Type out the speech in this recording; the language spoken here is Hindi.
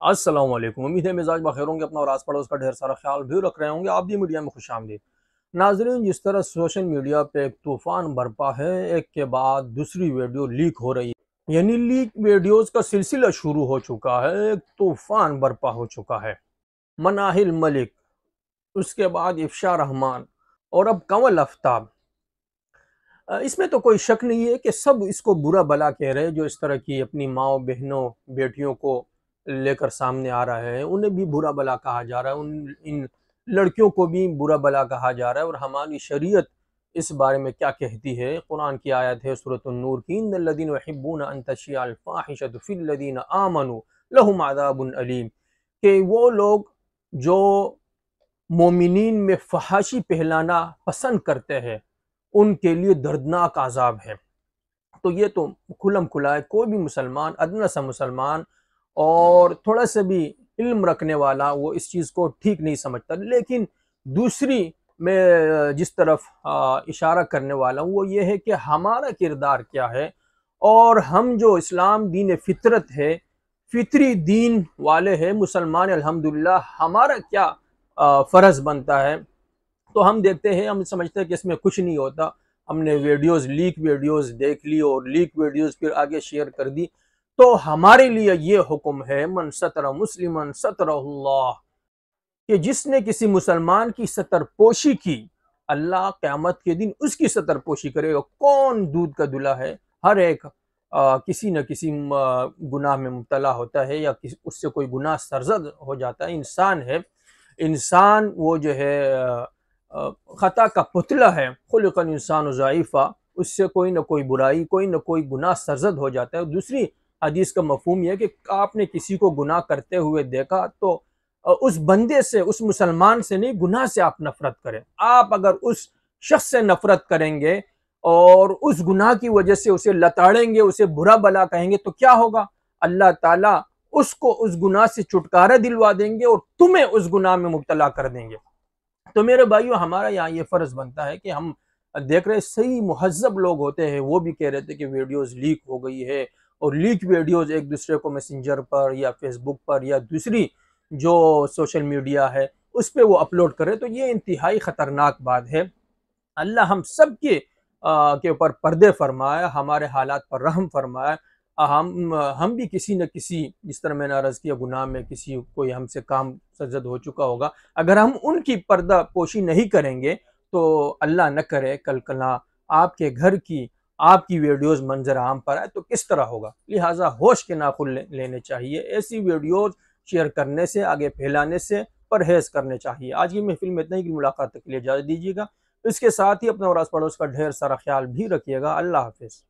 अस्सलाम वालेकुम। उम्मीद है मिजाज बखैर होंगे, अपना और आस पड़ोस का ढेर सारा ख्याल भी रख रहे होंगे। आप भी मीडिया में खुशामदीद। नाजरीन, जिस तरह सोशल मीडिया पे एक तूफान बरपा है, एक के बाद दूसरी वीडियो लीक हो रही है, यानी लीक वीडियोस का सिलसिला शुरू हो चुका है, एक तूफान बरपा हो चुका है। मनाहिल मलिक, उसके बाद इफ्शा रहमान और अब कंवल आफ्ताब। इसमें तो कोई शक नहीं है कि सब इसको बुरा भला कह रहे हैं। जो इस तरह की अपनी माओ बहनों बेटियों को लेकर सामने आ रहा है, उन्हें भी बुरा भला कहा जा रहा है, उन इन लड़कियों को भी बुरा भला कहा जा रहा है। और हमारी शरीयत इस बारे में क्या कहती है? कुरान की आयत है सूरत नूर की, इन्नल्लज़ीना युहिब्बूना अन तशिअल फ़ाहिशतु फ़िल्लज़ीना आमनू लहुम अज़ाबुन अलीम। कि वो लोग जो मोमिनीन में फहाशी फैलाना पसंद करते हैं, उनके लिए दर्दनाक आज़ाब है। तो ये तो खुलम खुला है, कोई भी मुसलमान, अदना सा मुसलमान और थोड़ा सा भी इल्म रखने वाला, वो इस चीज़ को ठीक नहीं समझता। लेकिन दूसरी मैं जिस तरफ इशारा करने वाला हूँ वो ये है कि हमारा किरदार क्या है, और हम जो इस्लाम दीन फितरत है, फितरी दीन वाले हैं मुसलमान, अल्हम्दुलिल्लाह हमारा क्या फ़र्ज़ बनता है। तो हम देखते हैं, हम समझते हैं कि इसमें कुछ नहीं होता। हमने वीडियोस, लीक वीडियोस देख ली और लीक वीडियोस फिर आगे शेयर कर दी। तो हमारे लिए ये हुक्म है, मन सतरा मुस्लिमन सतरहुल्लाह, कि जिसने किसी मुसलमान की सतरपोशी की, अल्लाह क़यामत के दिन उसकी सतरपोशी करेगा। कौन दूध का दूल्हा है? हर एक किसी न किसी गुनाह में मुब्तला होता है, या उससे कोई गुनाह सरजद हो जाता है। इंसान है, इंसान वो जो है ख़ता का पुतला है। खुलिक़ल इंसानु ज़ईफ़ा, उससे कोई ना कोई बुराई, कोई ना कोई गुनाह सरजद हो जाता है। दूसरी हदीस का मफ़हूम यह है कि आपने किसी को गुनाह करते हुए देखा तो उस बंदे से, उस मुसलमान से नहीं, गुनाह से आप नफरत करें। आप अगर उस शख्स से नफरत करेंगे और उस गुनाह की वजह से उसे लताड़ेंगे, उसे बुरा भला कहेंगे, तो क्या होगा? अल्लाह ताला उसको उस गुनाह से छुटकारा दिलवा देंगे और तुम्हें उस गुनाह में मुब्तला कर देंगे। तो मेरे भाइयों, हमारा यहाँ ये फ़र्ज़ बनता है कि हम देख रहे, सही मुहज़्ज़ब लोग होते हैं, वो भी कह रहे थे कि वीडियोज़ लीक हो गई है, और लीक वीडियोज़ एक दूसरे को मैसेंजर पर या फेसबुक पर या दूसरी जो सोशल मीडिया है उस पे वो अपलोड कर रहे। तो ये इंतहाई ख़तरनाक बात है। अल्लाह हम सब के ऊपर पर्दे फरमाए, हमारे हालात पर रहम फरमाए। हम भी किसी न किसी, जिस तरह मैंने अर्ज़ किया, गुनाह में किसी कोई हमसे काम सरज़द हो चुका होगा। अगर हम उनकी पर्दा पोशी नहीं करेंगे तो अल्लाह न करे कल कला आपके घर की, आपकी वीडियोज़ मंज़र आम पर आए तो किस तरह होगा। लिहाजा होश के नाखुन लेने चाहिए। ऐसी वीडियोज़ शेयर करने से, आगे फैलाने से परहेज़ करने चाहिए। आज की महफ़िल में इतना ही, कि मुलाकात तक के लिए इजाज़त दीजिएगा। इसके साथ ही अपने और आस पड़ोस का ढेर सारा ख्याल भी रखिएगा। अल्लाह हाफ़िज़।